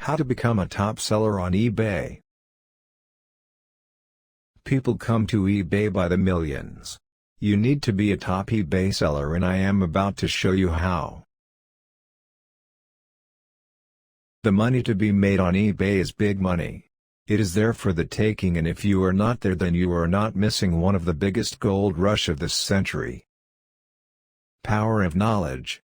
How to become a top seller on eBay. People come to eBay by the millions. You need to be a top eBay seller, and I am about to show you how. The money to be made on eBay is big money. It is there for the taking, and if you are not there, then you are not missing one of the biggest gold rush of this century. Power of knowledge.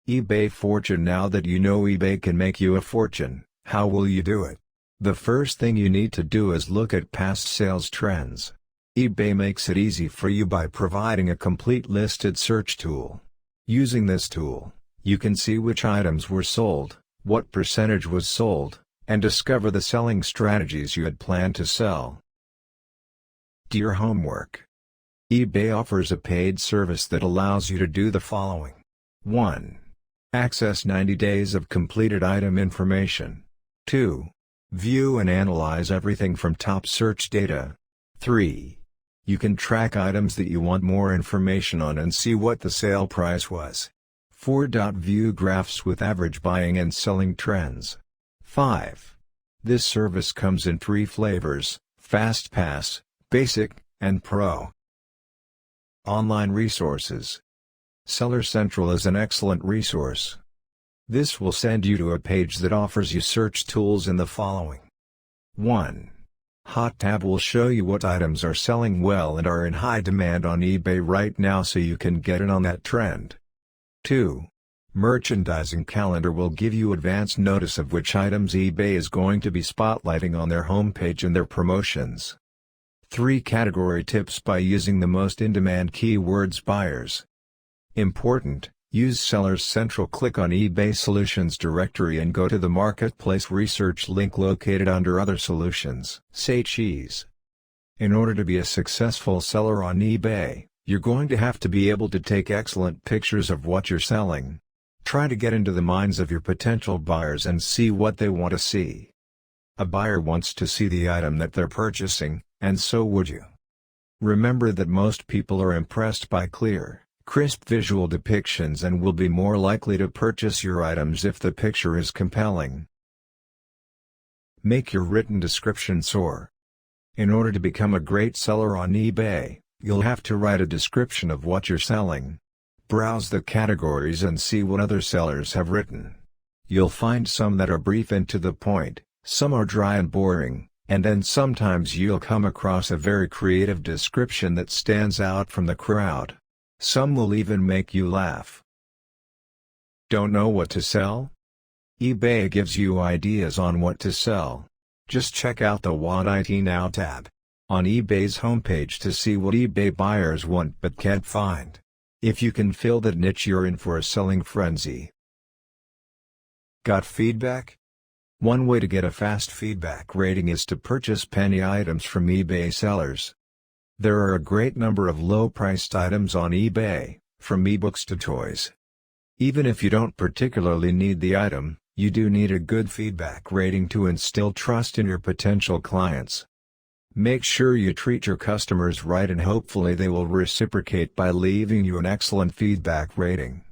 eBay fortune. Now that you know eBay can make you a fortune, how will you do it? The first thing you need to do is look at past sales trends. eBay makes it easy for you by providing a complete listed search tool. Using this tool, you can see which items were sold, what percentage was sold, and discover the selling strategies you had planned to sell. Do your homework. eBay offers a paid service that allows you to do the following. 1. Access 90 days of completed item information. 2. View and analyze everything from top search data. 3. You can track items that you want more information on and see what the sale price was. 4. View graphs with average buying and selling trends. 5. This service comes in 3 flavors: Fast Pass, Basic, and Pro. Online resources. Seller Central is an excellent resource. This will send you to a page that offers you search tools in the following. 1. Hot tab will show you what items are selling well and are in high demand on eBay right now, so you can get in on that trend. 2. Merchandising calendar will give you advance notice of which items eBay is going to be spotlighting on their homepage and their promotions. 3. Category tips by using the most in-demand keywords buyers. Important, use Sellers Central. Click on eBay Solutions directory and go to the Marketplace Research link located under Other Solutions. Say cheese. In order to be a successful seller on eBay, you're going to have to be able to take excellent pictures of what you're selling. Try to get into the minds of your potential buyers and see what they want to see. A buyer wants to see the item that they're purchasing, and so would you. Remember that most people are impressed by clear, crisp visual depictions and will be more likely to purchase your items if the picture is compelling. Make your written description soar. In order to become a great seller on eBay, you'll have to write a description of what you're selling. Browse the categories and see what other sellers have written. You'll find some that are brief and to the point, some are dry and boring, and then sometimes you'll come across a very creative description that stands out from the crowd. Some will even make you laugh. Don't know what to sell? eBay gives you ideas on what to sell. Just check out the What IT Now tab on eBay's homepage to see what eBay buyers want but can't find. If you can fill that niche, you're in for a selling frenzy. Got feedback? One way to get a fast feedback rating is to purchase penny items from eBay sellers. There are a great number of low-priced items on eBay, from ebooks to toys. Even if you don't particularly need the item, you do need a good feedback rating to instill trust in your potential clients. Make sure you treat your customers right, and hopefully they will reciprocate by leaving you an excellent feedback rating.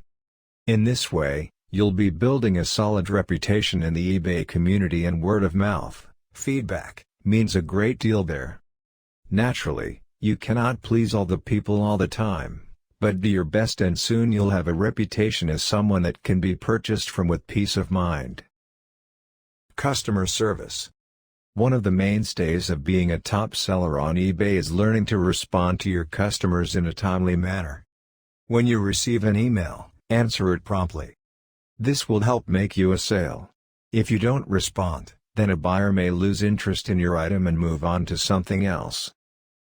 In this way, you'll be building a solid reputation in the eBay community, and word of mouth feedback means a great deal there. Naturally, you cannot please all the people all the time, but do your best and soon you'll have a reputation as someone that can be purchased from with peace of mind. Customer service. One of the mainstays of being a top seller on eBay is learning to respond to your customers in a timely manner. When you receive an email, answer it promptly. This will help make you a sale. If you don't respond, then a buyer may lose interest in your item and move on to something else.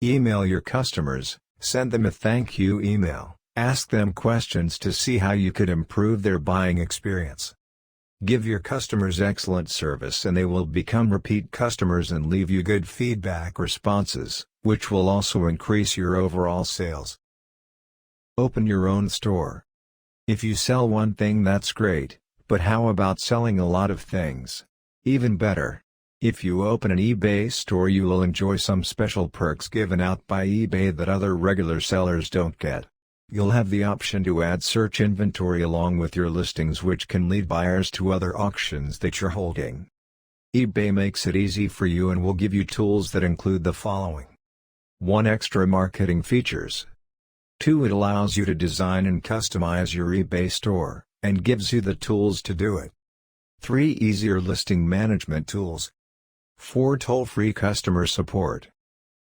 Email your customers, send them a thank you email, ask them questions to see how you could improve their buying experience. Give your customers excellent service and they will become repeat customers and leave you good feedback responses, which will also increase your overall sales. Open your own store. If you sell one thing, that's great, but how about selling a lot of things? Even better. If you open an eBay store, you will enjoy some special perks given out by eBay that other regular sellers don't get. You'll have the option to add search inventory along with your listings, which can lead buyers to other auctions that you're holding. eBay makes it easy for you and will give you tools that include the following. 1. Extra marketing features. 2. It allows you to design and customize your eBay store, and gives you the tools to do it. 3. Easier listing management tools. 4. Toll-free customer support.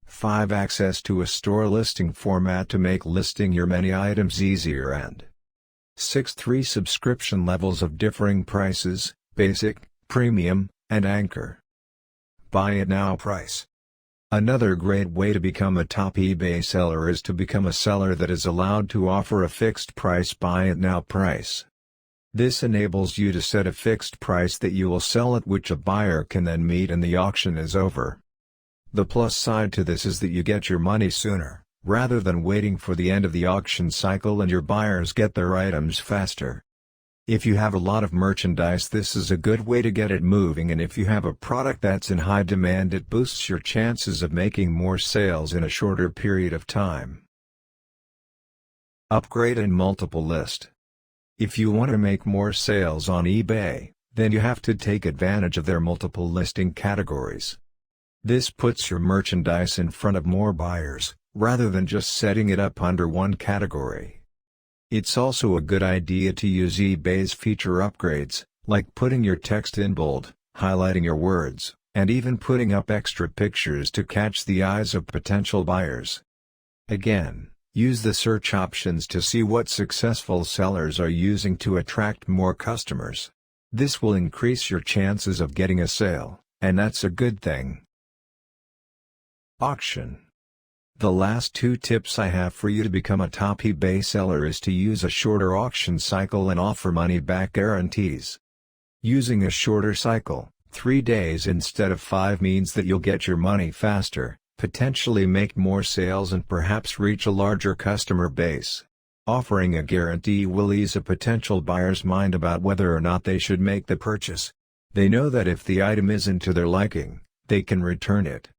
5. Access to a store listing format to make listing your many items easier and 6. 3 subscription levels of differing prices, basic, premium, and anchor. Buy it now price. Another great way to become a top eBay seller is to become a seller that is allowed to offer a fixed price buy it now price. This enables you to set a fixed price that you will sell at which a buyer can then meet and the auction is over. The plus side to this is that you get your money sooner, rather than waiting for the end of the auction cycle, and your buyers get their items faster. If you have a lot of merchandise, this is a good way to get it moving, and if you have a product that's in high demand, it boosts your chances of making more sales in a shorter period of time. Upgrade and multiple list. If you want to make more sales on eBay, then you have to take advantage of their multiple listing categories. This puts your merchandise in front of more buyers, rather than just setting it up under one category. It's also a good idea to use eBay's feature upgrades, like putting your text in bold, highlighting your words, and even putting up extra pictures to catch the eyes of potential buyers. Again, use the search options to see what successful sellers are using to attract more customers. This will increase your chances of getting a sale, and that's a good thing. Auction. The last 2 tips I have for you to become a top eBay seller is to use a shorter auction cycle and offer money-back guarantees. Using a shorter cycle, 3 days instead of 5, means that you'll get your money faster, potentially make more sales, and perhaps reach a larger customer base. Offering a guarantee will ease a potential buyer's mind about whether or not they should make the purchase. They know that if the item isn't to their liking, they can return it.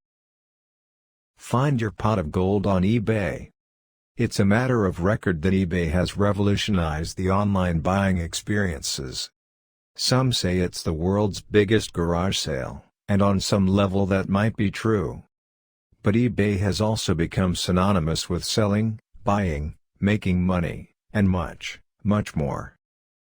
Find your pot of gold on eBay. It's a matter of record that eBay has revolutionized the online buying experiences. Some say it's the world's biggest garage sale, and on some level that might be true. But eBay has also become synonymous with selling, buying, making money, and much, much more.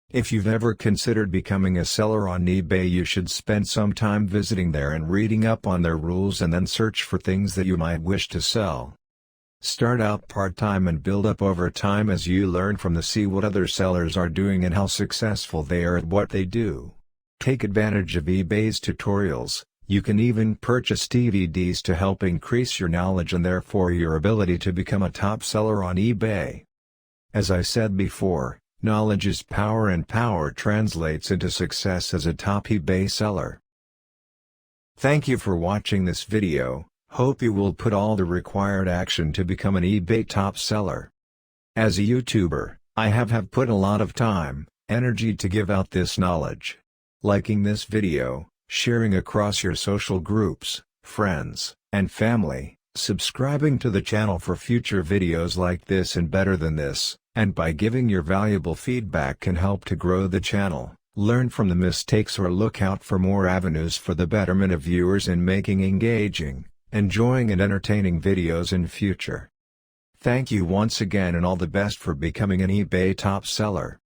If you've ever considered becoming a seller on eBay, you should spend some time visiting there and reading up on their rules, and then search for things that you might wish to sell. Start out part-time and build up over time as you learn from see what other sellers are doing and how successful they are at what they do. Take advantage of eBay's tutorials. You can even purchase DVDs to help increase your knowledge and therefore your ability to become a top seller on eBay. As I said before, knowledge is power, and power translates into success as a top eBay seller. Thank you for watching this video. Hope you will put all the required action to become an eBay top seller. As a YouTuber, I have put a lot of time, energy to give out this knowledge. Liking this video, sharing across your social groups, friends, and family, subscribing to the channel for future videos like this and better than this, and by giving your valuable feedback can help to grow the channel, learn from the mistakes, or look out for more avenues for the betterment of viewers in making engaging, enjoying and entertaining videos in future. Thank you once again, and all the best for becoming an eBay top seller.